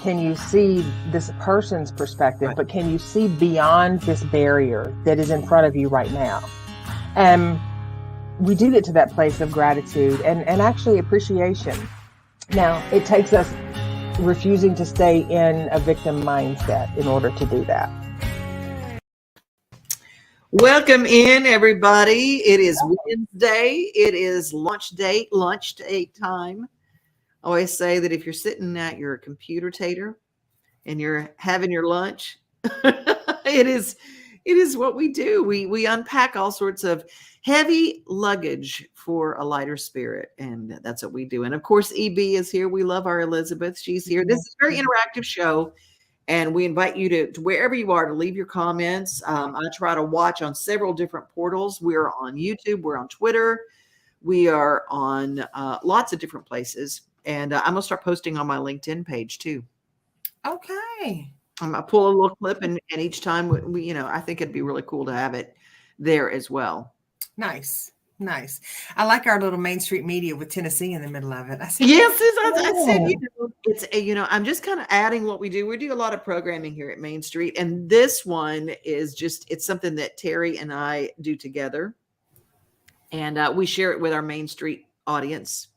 can you see this person's perspective, but can you see beyond this barrier that is in front of you right now? And we do get to that place of gratitude and actually appreciation. Now, it takes us refusing to stay in a victim mindset in order to do that. Welcome in, everybody. It is Wednesday. It is lunch date time. I always say that if you're sitting at your computer tater and you're having your lunch, it is what we do. We unpack all sorts of heavy luggage for a lighter spirit, and that's what we do. And of course, EB is here. We love our Elizabeth. She's here. This is a very interactive show, and we invite you to wherever you are to leave your comments. I try to watch on several different portals. We're on YouTube. We're on Twitter. We are on lots of different places. And I'm going to start posting on my LinkedIn page too. Okay. I pull a little clip and each time we, I think it'd be really cool to have it there as well. Nice. I like our little Main Street Media with Tennessee in the middle of it. I said, it's I'm just kind of adding what we do. We do a lot of programming here at Main Street. And this one is it's something that Teri and I do together. And we share it with our Main Street audience.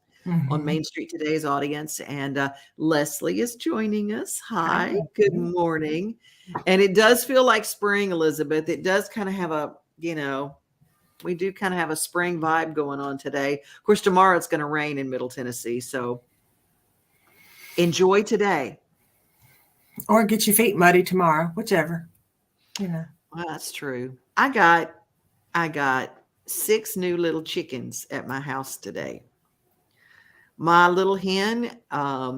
On Main Street Today's audience. And Leslie is joining us. Hi, good morning. And it does feel like spring, Elizabeth. It does kind of have we do kind of have a spring vibe going on today. Of course, tomorrow it's going to rain in Middle Tennessee. So enjoy today. Or get your feet muddy tomorrow, whichever. Well, that's true. I got 6 new little chickens at my house today. My little hen, I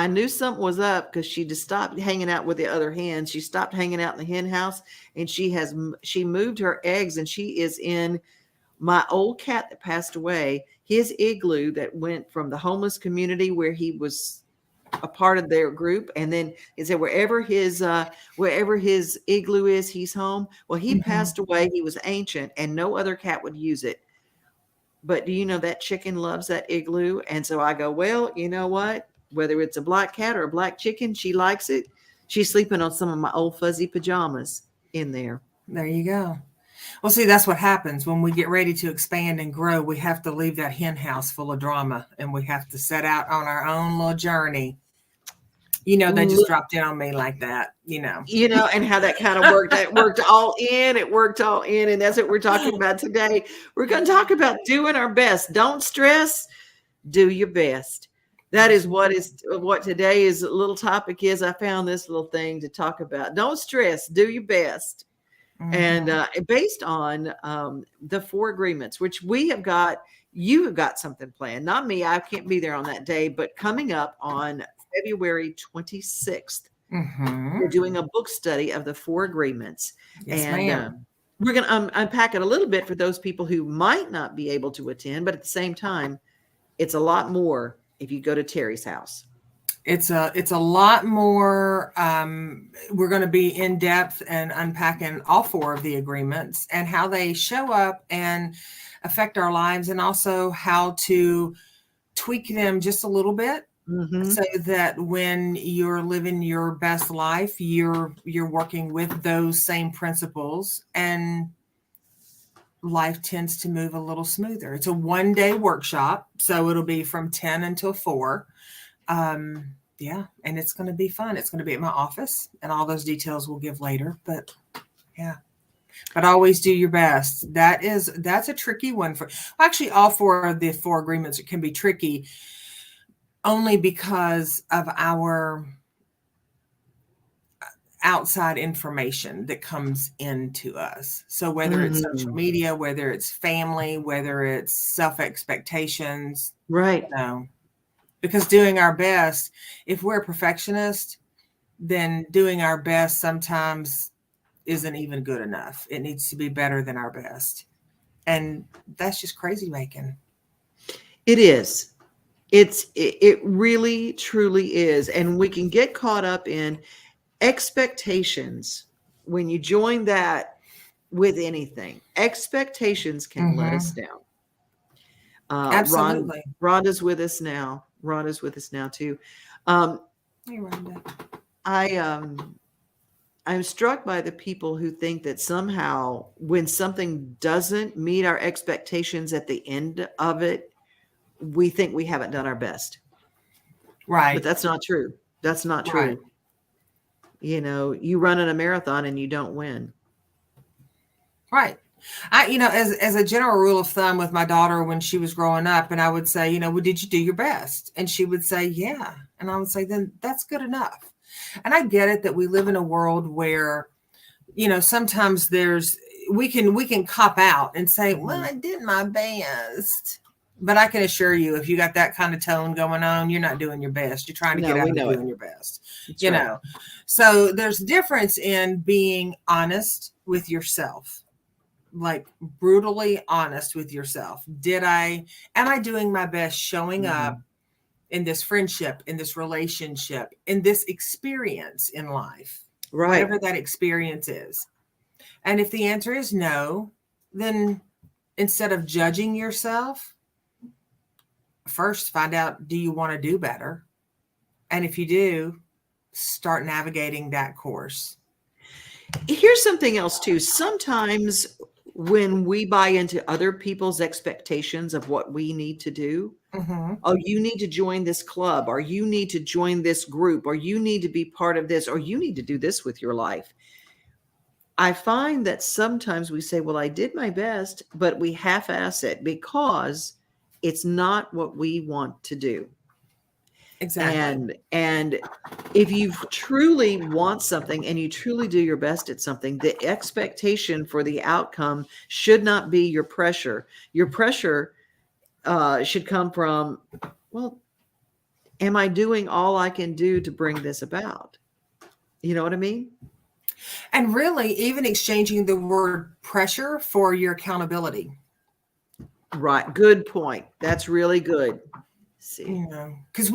knew something was up because she just stopped hanging out with the other hens. She stopped hanging out in the hen house, and she moved her eggs, and she is in my old cat that passed away, his igloo that went from the homeless community where he was a part of their group. And then he said, wherever his igloo is, he's home. Well, he passed away. He was ancient and no other cat would use it. But do you know that chicken loves that igloo? And so I go, well, you know what? Whether it's a black cat or a black chicken, she likes it. She's sleeping on some of my old fuzzy pajamas in there. There you go. Well, see, that's what happens when we get ready to expand and grow. We have to leave that hen house full of drama, and we have to set out on our own little journey. They just dropped in on me like that, and how that kind of worked. It worked all in. And that's what we're talking about today. We're going to talk about doing our best. Don't stress. Do your best. That is what today's little topic is. I found this little thing to talk about. Don't stress. Do your best. And based on the 4 agreements, which we have got, you have got something planned. Not me. I can't be there on that day, but coming up on February 26th, we're doing a book study of the 4 agreements. Yes, and we're going to unpack it a little bit for those people who might not be able to attend, but at the same time, it's a lot more if you go to Teri's house. It's a lot more. We're going to be in depth and unpacking all 4 of the agreements and how they show up and affect our lives, and also how to tweak them just a little bit. So that when you're living your best life, you're working with those same principles, and life tends to move a little smoother. It's a 1-day workshop, so it'll be from 10 until 4. And it's going to be fun. It's going to be at my office, and all those details we'll give later. But always do your best. That's a tricky one actually all 4 of the 4 agreements can be tricky. Only because of our outside information that comes into us. So whether it's social media, whether it's family, whether it's self-expectations. Right. Because doing our best, if we're a perfectionist, then doing our best sometimes isn't even good enough. It needs to be better than our best. And that's just crazy making. It is. It really, truly is. And we can get caught up in expectations when you join that with anything. Expectations can let us down. Absolutely. Rhonda's with us now. Too. Hey, Rhonda. I'm struck by the people who think that somehow when something doesn't meet our expectations at the end of it, we think we haven't done our best. Right. But that's not true. That's not true. Right. You know, you run in a marathon and you don't win. Right. As a general rule of thumb with my daughter when she was growing up, and I would say, well, did you do your best? And she would say, yeah. And I would say, then that's good enough. And I get it that we live in a world where, sometimes we can cop out and say, well, I did my best. But I can assure you, if you got that kind of tone going on, you're not doing your best. You're trying to get out of doing your best. That's right. So there's a difference in being honest with yourself, like brutally honest with yourself. Am I doing my best showing up in this friendship, in this relationship, in this experience in life, whatever that experience is? And if the answer is no, then instead of judging yourself, first find out, do you want to do better? And if you do, start navigating that course. Here's something else too. Sometimes when we buy into other people's expectations of what we need to do, oh, you need to join this club, or you need to join this group, or you need to be part of this, or you need to do this with your life. I find that sometimes we say, well, I did my best, but we half-ass it because it's not what we want to do. Exactly. And if you truly want something and you truly do your best at something, the expectation for the outcome should not be your pressure. Your pressure should come from, well, am I doing all I can do to bring this about? You know what I mean? And really, even exchanging the word pressure for your accountability. Right. Good point. That's really good. See, because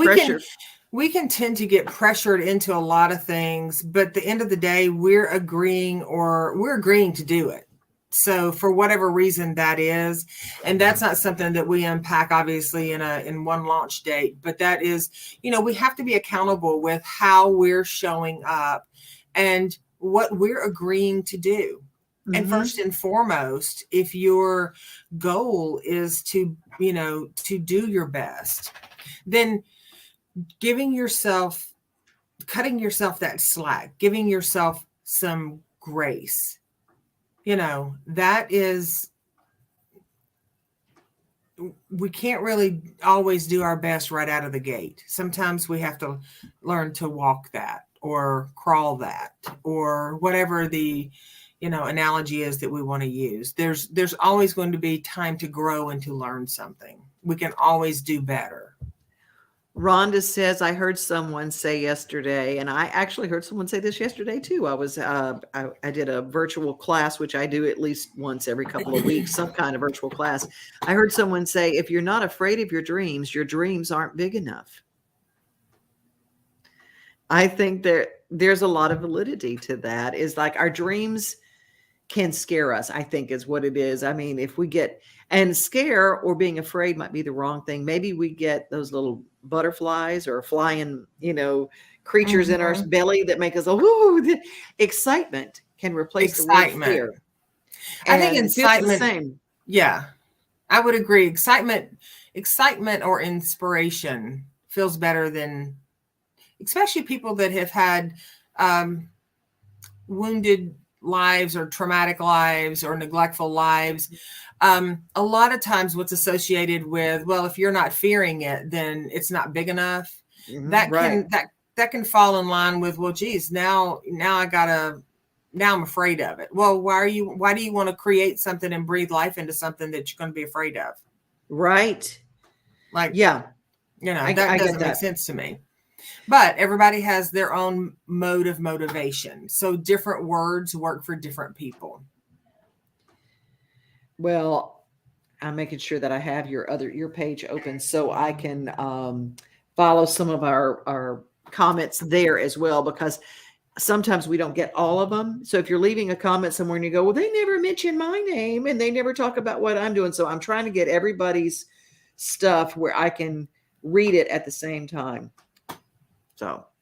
we can tend to get pressured into a lot of things, but at the end of the day, we're agreeing to do it. So for whatever reason that is, and that's not something that we unpack obviously in one launch date, but that is, we have to be accountable with how we're showing up and what we're agreeing to do. And first and foremost, if your goal is to do your best, then cutting yourself that slack, giving yourself some grace, that is, we can't really always do our best right out of the gate. Sometimes we have to learn to walk that or crawl that or whatever the analogy is that we want to use. There's always going to be time to grow and to learn something. We can always do better. Rhonda says, I heard someone say yesterday, and I actually heard someone say this yesterday too. I did a virtual class, which I do at least once every couple of weeks, some kind of virtual class. I heard someone say, if you're not afraid of your dreams aren't big enough. I think there's a lot of validity to that. Is like our dreams can scare us, I think is what it is. I mean, if we get, and scare or being afraid might be the wrong thing. Maybe we get those little butterflies or flying, creatures in our belly that make us, the excitement can replace the word fear. I think excitement, the same. Yeah, I would agree. Excitement or inspiration feels better than, especially people that have had wounded lives or traumatic lives or neglectful lives. A lot of times what's associated with, well, if you're not fearing it, then it's not big enough. That can fall in line with, well, geez, now I'm afraid of it. Well, why do you want to create something and breathe life into something that you're going to be afraid of? Right. That doesn't make sense to me. But everybody has their own mode of motivation. So different words work for different people. Well, I'm making sure that I have your page open so I can follow some of our comments there as well, because sometimes we don't get all of them. So if you're leaving a comment somewhere and you go, well, they never mention my name and they never talk about what I'm doing. So I'm trying to get everybody's stuff where I can read it at the same time. So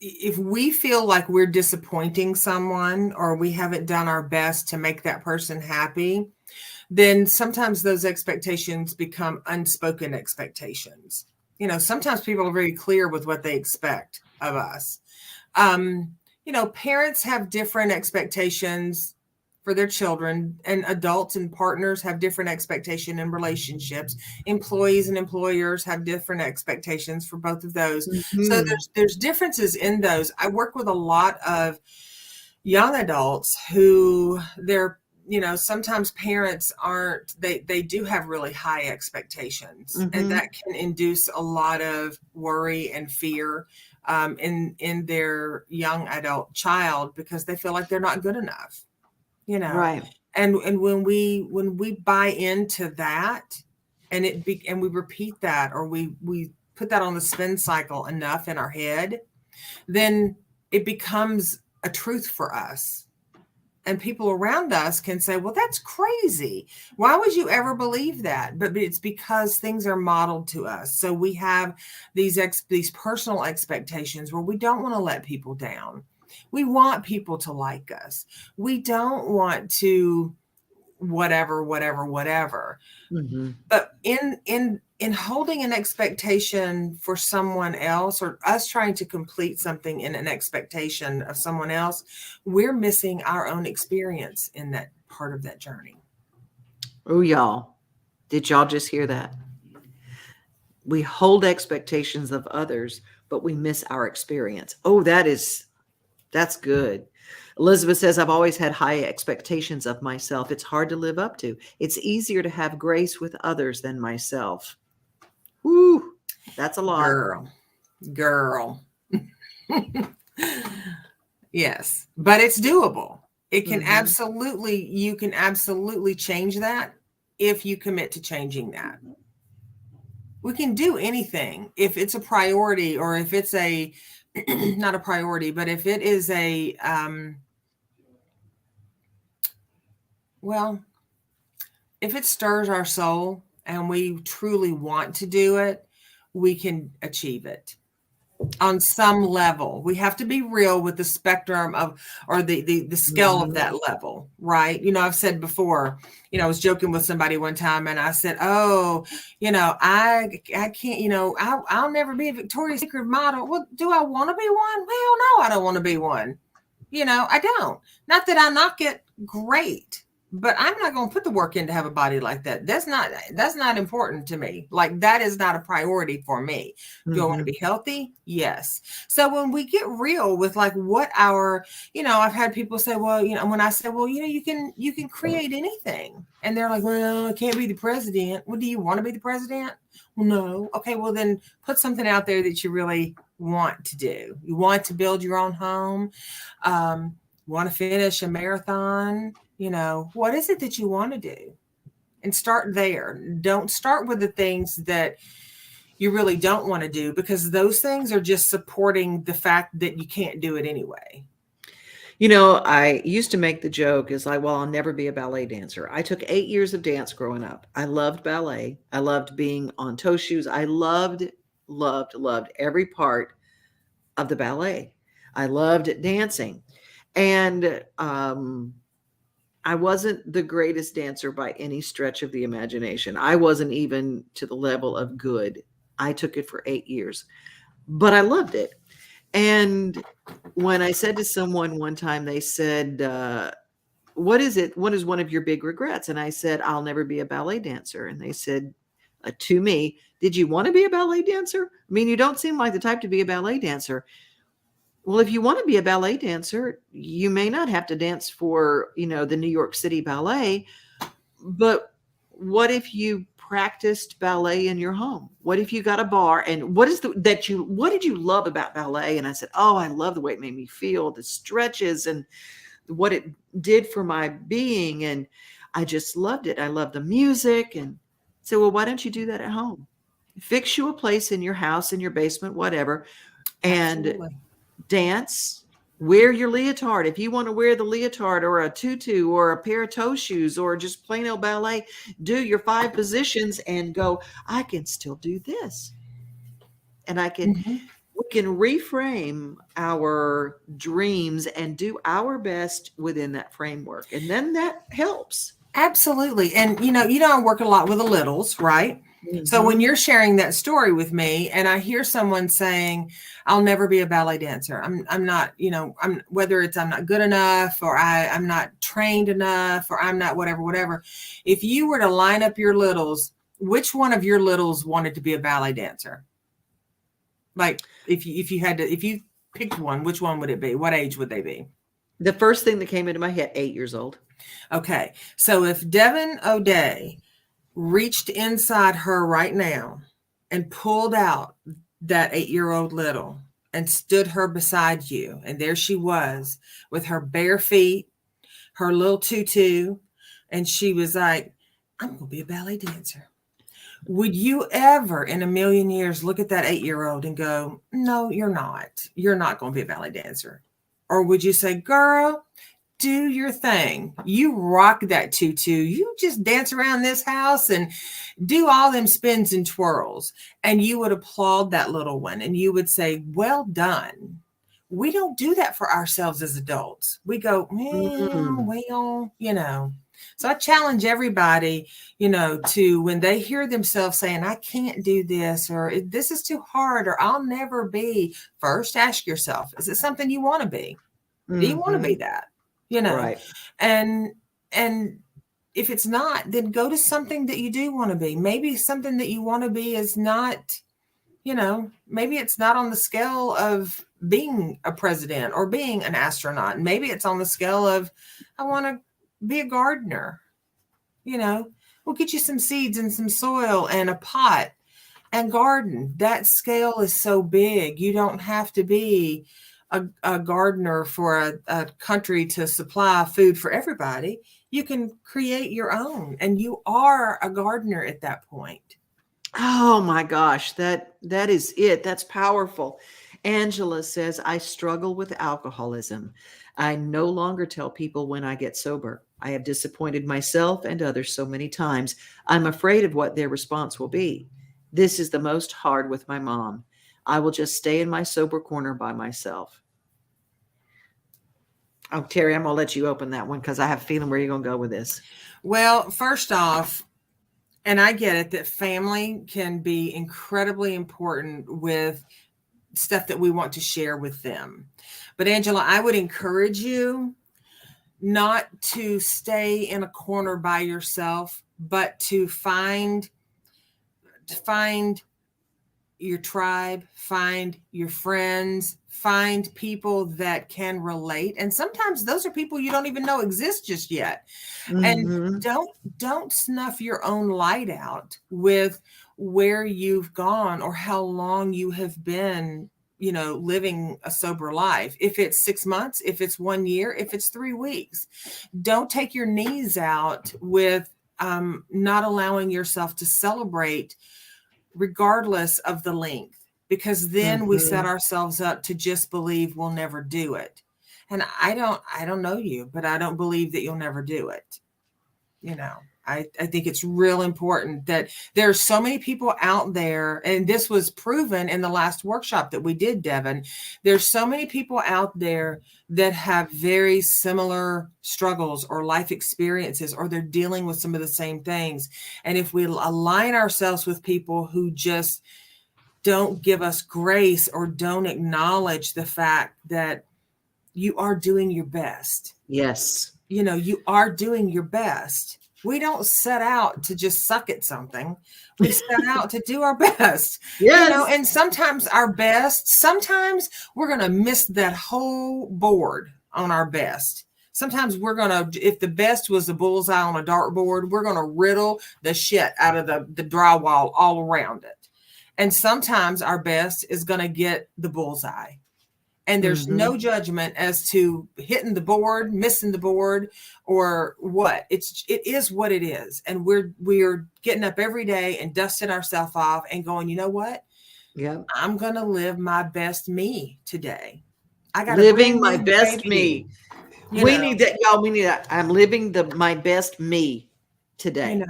if we feel like we're disappointing someone or we haven't done our best to make that person happy, then sometimes those expectations become unspoken expectations. Sometimes people are very clear with what they expect of us. Parents have different expectations for their children, and adults and partners have different expectation in relationships. Employees and employers have different expectations for both of those. So there's differences in those. I work with a lot of young adults who sometimes parents they do have really high expectations, and that can induce a lot of worry and fear in their young adult child, because they feel like they're not good enough, Right. and when we buy into that, and we repeat that, or we put that on the spin cycle enough in our head, then it becomes a truth for us. And people around us can say, well, that's crazy. Why would you ever believe that? But it's because things are modeled to us. So we have these personal expectations where we don't want to let people down. We want people to like us. We don't want to whatever. But in holding an expectation for someone else, or us trying to complete something in an expectation of someone else, we're missing our own experience in that part of that journey. Oh, y'all, did y'all just hear that? We hold expectations of others, but we miss our experience. Oh, that's good. Elizabeth says, I've always had high expectations of myself. It's hard to live up to. It's easier to have grace with others than myself. Woo, that's a lot. Girl. Yes, but it's doable. You can absolutely change that if you commit to changing that. We can do anything if it's a priority, or if it's not a priority, but if it is if it stirs our soul and we truly want to do it, we can achieve it on some level. We have to be real with the spectrum or the scale of that level, right? I've said before, I was joking with somebody one time, and I said, I can't, I'll never be a Victoria's Secret model. Well, do I want to be one? Well, no, I don't want to be one. I don't. Not that I knock it, great. But I'm not going to put the work in to have a body like that. That's not important to me. Like, that is not a priority for me. Do I want to be healthy? Yes. So when we get real with like what our, I've had people say, well, when I say, well, you can create anything. And they're like, well, I can't be the president. Well, do you want to be the president? Well, no. Okay. Well, then put something out there that you really want to do. You want to build your own home. Want to finish a marathon. What is it that you want to do? And start there. Don't start with the things that you really don't want to do, because those things are just supporting the fact that you can't do it anyway. I used to make the joke is like, well, I'll never be a ballet dancer. I took 8 years of dance growing up. I loved ballet. I loved being on toe shoes. I loved every part of the ballet. I loved dancing. And I wasn't the greatest dancer by any stretch of the imagination. I wasn't even to the level of good. I took it for 8 years, but I loved it. And when I said to someone one time, they said, what is it? What is one of your big regrets? And I said, I'll never be a ballet dancer. And they said to me, did you want to be a ballet dancer? I mean, you don't seem like the type to be a ballet dancer. Well, if you want to be a ballet dancer, you may not have to dance for, the New York City Ballet, but what if you practiced ballet in your home? What if you got a bar, and what did you love about ballet? And I said, oh, I love the way it made me feel, the stretches and what it did for my being. And I just loved it. I loved the music. And so, well, why don't you do that at home? Fix you a place in your house, in your basement, whatever. And Absolutely. Dance, wear your leotard. If you want to wear the leotard or a tutu or a pair of toe shoes or just plain old ballet, do your 5 positions and go, I can still do this. And we can reframe our dreams and do our best within that framework. And then that helps. Absolutely. And I work a lot with the littles, right? So when you're sharing that story with me and I hear someone saying, I'll never be a ballet dancer. I'm not, whether it's I'm not good enough or I'm not trained enough or I'm not whatever. If you were to line up your littles, which one of your littles wanted to be a ballet dancer? Like if you picked one, which one would it be? What age would they be? The first thing that came into my head, 8 years old. Okay. So if Devon O'Day reached inside her right now and pulled out that 8-year-old little and stood her beside you, and there she was with her bare feet, her little tutu, and she was like, I'm going to be a ballet dancer. Would you ever in a million years look at that 8-year-old and go, no, you're not. You're not going to be a ballet dancer? Or would you say, girl, do your thing. You rock that tutu. You just dance around this house and do all them spins and twirls. And you would applaud that little one and you would say, well done. We don't do that for ourselves as adults. We go, well. So I challenge everybody, to when they hear themselves saying, I can't do this, or this is too hard, or I'll never be. First, ask yourself, is it something you want to be? Do you want to be that? Right. And if it's not, then go to something that you do want to be. Maybe something that you want to be is not, maybe it's not on the scale of being a president or being an astronaut. Maybe it's on the scale of, I want to be a gardener. We'll get you some seeds and some soil and a pot and garden. That scale is so big. You don't have to be a gardener for a country to supply food for everybody. You can create your own, and you are a gardener at that point. Oh my gosh, that is it. That's powerful. Angela says, I struggle with alcoholism. I no longer tell people when I get sober. I have disappointed myself and others so many times. I'm afraid of what their response will be. This is the most hard with my mom. I will just stay in my sober corner by myself. Oh, Teri, I'm going to let you open that one because I have a feeling where you're going to go with this. Well, first off, and I get it, that family can be incredibly important with stuff that we want to share with them. But Angela, I would encourage you not to stay in a corner by yourself, but to find your tribe, find your friends, find people that can relate. And sometimes those are people you don't even know exist just yet. And don't snuff your own light out with where you've gone or how long you have been, living a sober life. If it's 6 months, if it's 1 year, if it's 3 weeks, don't take your knees out with not allowing yourself to celebrate regardless of the length, because then we set ourselves up to just believe we'll never do it. And I don't know you, but I don't believe that you'll never do it. I think it's real important that there's so many people out there, and this was proven in the last workshop that we did, Devon. There's so many people out there that have very similar struggles or life experiences, or they're dealing with some of the same things. And if we align ourselves with people who just don't give us grace or don't acknowledge the fact that you are doing your best. Yes. You are doing your best. We don't set out to just suck at something. We set out to do our best. Yes. And sometimes sometimes we're going to miss that whole board on our best. Sometimes we're going to, if the best was a bullseye on a dartboard, we're going to riddle the shit out of the drywall all around it. And sometimes our best is going to get the bullseye. And there's no judgment as to hitting the board, missing the board, or what. It is what it is. And we're getting up every day and dusting ourselves off and going, you know what? Yeah. I'm going to live my best me today. I got living my best me. We need that, y'all. We need that. I'm living my best me today.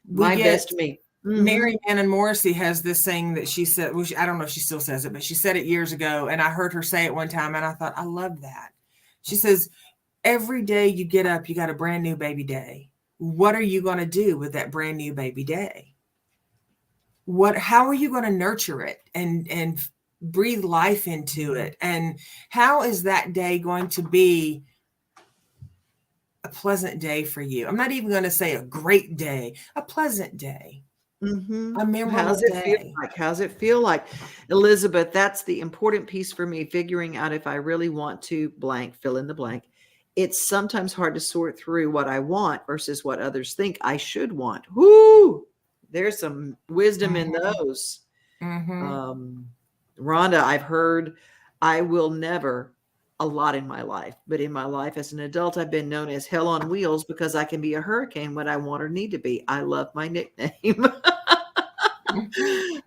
My best me. Mary Ann and Morrissey has this saying that she said, which I don't know if she still says it, but she said it years ago. And I heard her say it one time and I thought, I love that. She says, every day you get up, you got a brand new baby day. What are you going to do with that brand new baby day? How are you going to nurture it and breathe life into it? And how is that day going to be a pleasant day for you? I'm not even going to say a great day, a pleasant day. A memorable How's it feel day. like? How's it feel like? Elizabeth, that's the important piece for me, figuring out if I really want to blank, fill in the blank. It's sometimes hard to sort through what I want versus what others think I should want. Whoo! There's some wisdom in those. Rhonda, I've heard I will never, a lot in my life, but in my life as an adult, I've been known as hell on wheels because I can be a hurricane when I want or need to be. I love my nickname.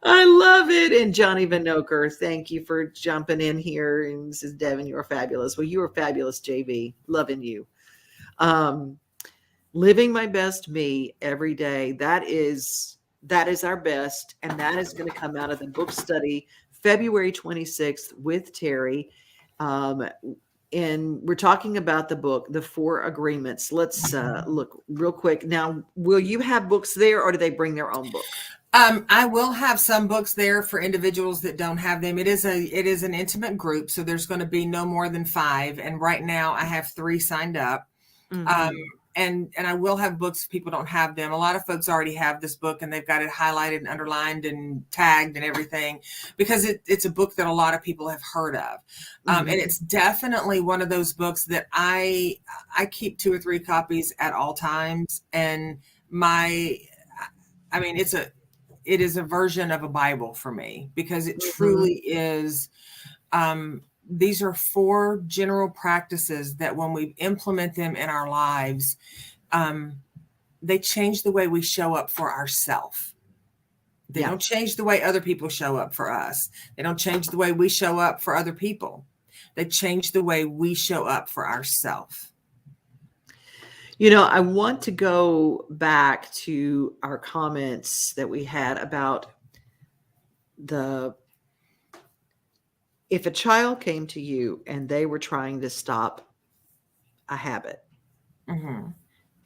I love it. And Johnny Vinoker, thank you for jumping in here. And this is Devon, you're fabulous. Well, you are fabulous, JV. Loving you. Living my best me every day. That is our best. And that is going to come out of the book study February 26th with Teri. And we're talking about the book, The 4 Agreements. Let's look real quick. Now, will you have books there or do they bring their own book? I will have some books there for individuals that don't have them. It is an intimate group, so there's going to be no more than 5. And right now I have 3 signed up. And I will have books if people don't have them. A lot of folks already have this book and they've got it highlighted and underlined and tagged and everything because it's a book that a lot of people have heard of. And it's definitely one of those books that I keep 2 or 3 copies at all times. And it is a version of a Bible for me because it truly is. These are 4 general practices that when we implement them in our lives, they change the way we show up for ourselves. They don't change the way other people show up for us. They don't change the way we show up for other people. They change the way we show up for ourselves. You know, I want to go back to our comments that we had about if a child came to you and they were trying to stop a habit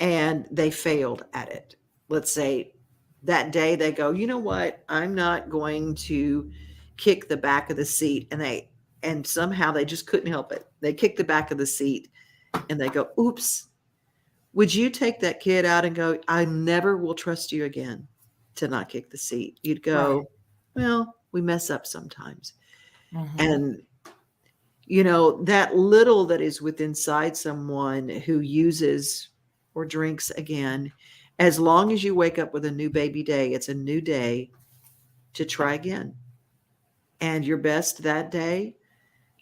and they failed at it, let's say that day they go, you know what, I'm not going to kick the back of the seat. And somehow they just couldn't help it. They kick the back of the seat and they go, oops. Would you take that kid out and go, I never will trust you again to not kick the seat? You'd go, well, we mess up sometimes. And, you know, that little that is within inside someone who uses or drinks again, as long as you wake up with a new baby day, it's a new day to try again. And your best that day.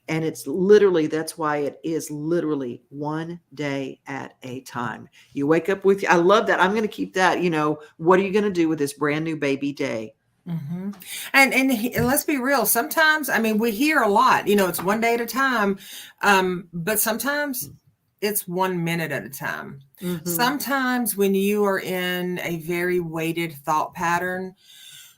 And it's literally, that's why it is literally one day at a time. You wake up with, I love that. I'm going to keep that, you know, what are you going to do with this brand new baby day? And let's be real. Sometimes, I mean, we hear a lot, you know, it's one day at a time. But sometimes it's 1 minute at a time. Sometimes when you are in a very weighted thought pattern,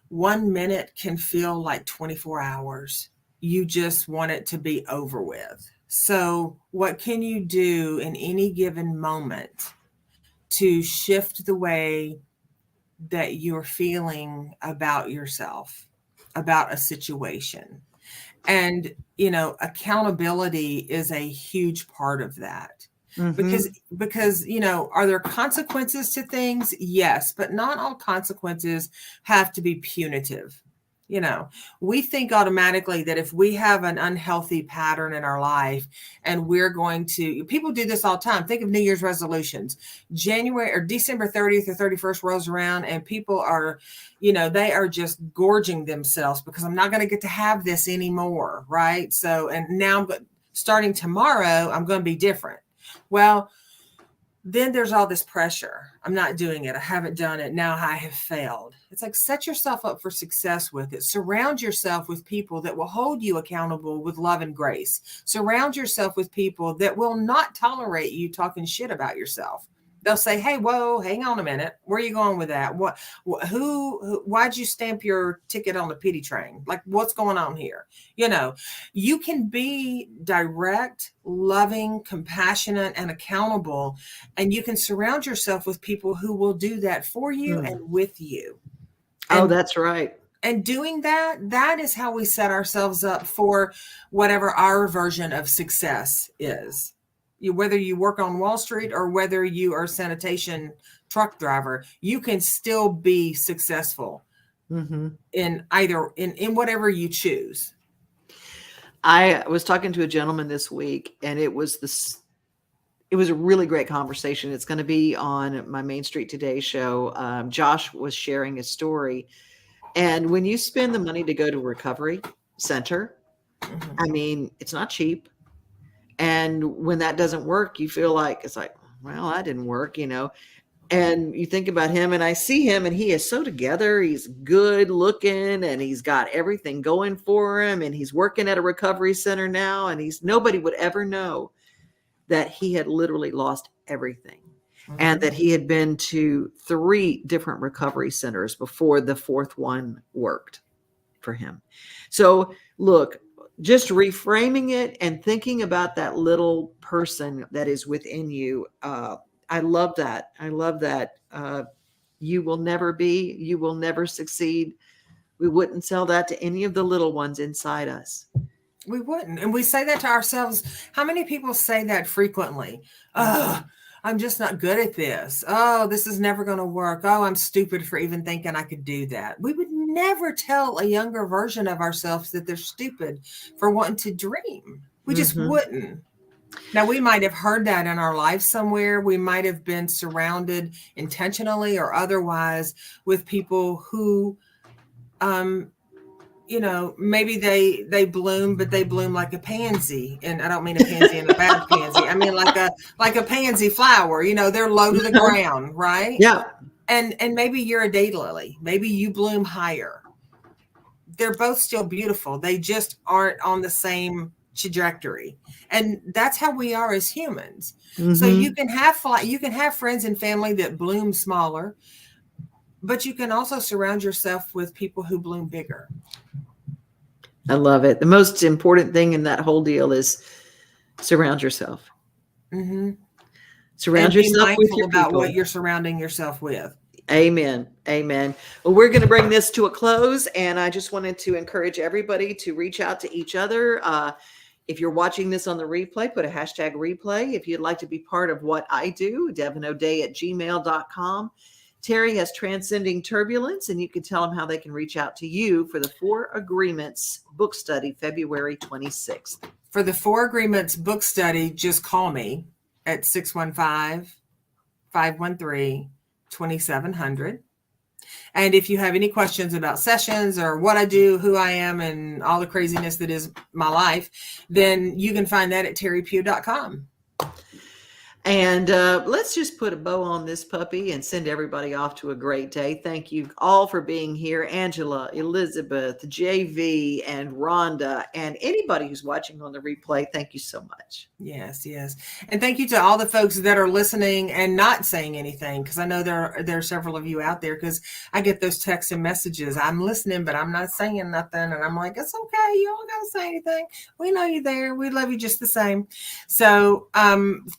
1 minute can feel like 24 hours. You just want it to be over with. So what can you do in any given moment to shift the way that you're feeling about yourself, about a situation? And, you know, accountability is a huge part of that. Because, you know, are there consequences to things? Yes, but not all consequences have to be punitive. You know, we think automatically that if we have an unhealthy pattern in our life and we're going to, people do this all the time. Think of New Year's resolutions. January or December 30th or 31st rolls around and people are, you know, they are just gorging themselves because I'm not going to get to have this anymore. Right. So, and now starting tomorrow, I'm going to be different. Well, then there's all this pressure. I'm not doing it. I haven't done it. Now I have failed. It's like, set yourself up for success with it. Surround yourself with people that will hold you accountable with love and grace. Surround yourself with people that will not tolerate you talking shit about yourself. They'll say, "Hey, whoa, hang on a minute. Where are you going with that? Why'd you stamp your ticket on the pity train? Like, what's going on here?" You can be direct, loving, compassionate, and accountable, and you can surround yourself with people who will do that for you and with you. Oh, that's right. And doing that is how we set ourselves up for whatever our version of success is. Whether you work on Wall Street or whether you are a sanitation truck driver, you can still be successful in either in whatever you choose. I was talking to a gentleman this week, and it was a really great conversation. It's going to be on my Main Street Today show. Josh was sharing a story. And when you spend the money to go to a recovery center, I mean, it's not cheap. And when that doesn't work, you feel like it's like, well, that didn't work, And you think about him, and I see him, and he is so together. He's good looking, and he's got everything going for him, and he's working at a recovery center now, and nobody would ever know that he had literally lost everything. And that he had been to 3 different recovery centers before the 4th one worked for him. So look, just reframing it and thinking about that little person that is within you. I love that. I love that. You will never succeed. We wouldn't tell that to any of the little ones inside us. We wouldn't. And we say that to ourselves. How many people say that frequently? I'm just not good at this. Oh, this is never going to work. Oh, I'm stupid for even thinking I could do that. We would never tell a younger version of ourselves that they're stupid for wanting to dream. We just wouldn't. Now, we might have heard that in our life somewhere. We might have been surrounded intentionally or otherwise with people who, maybe they bloom, but they bloom like a pansy. And I don't mean a pansy in a bad pansy. I mean like a pansy flower. They're low to the ground, right? Yeah. And maybe you're a daylily. Maybe you bloom higher. They're both still beautiful. They just aren't on the same trajectory. And that's how we are as humans. So you can have friends and family that bloom smaller, but you can also surround yourself with people who bloom bigger. I love it. The most important thing in that whole deal is surround yourself. Surround yourself with your about people. What you're surrounding yourself with. Amen. Amen. Well, we're going to bring this to a close, and I just wanted to encourage everybody to reach out to each other. If you're watching this on the replay, put a hashtag replay. If you'd like to be part of what I do, devanoday@gmail.com. Teri has Transcending Turbulence, and you can tell them how they can reach out to you for the 4 Agreements book study, February 26th. For the 4 Agreements book study, just call me at 615-513-2700. And if you have any questions about sessions or what I do, who I am, and all the craziness that is my life, then you can find that at terrypugh.com. And let's just put a bow on this puppy and send everybody off to a great day. Thank you all for being here. Angela, Elizabeth, JV, and Rhonda, and anybody who's watching on the replay, thank you so much. Yes, yes. And thank you to all the folks that are listening and not saying anything, because I know there are several of you out there, because I get those texts and messages. I'm listening, but I'm not saying nothing. And I'm like, it's okay. You don't got to say anything. We know you're there. We love you just the same. So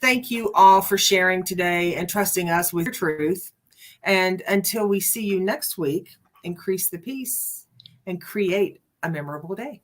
thank you all for sharing today and trusting us with your truth. And until we see you next week, increase the peace and create a memorable day.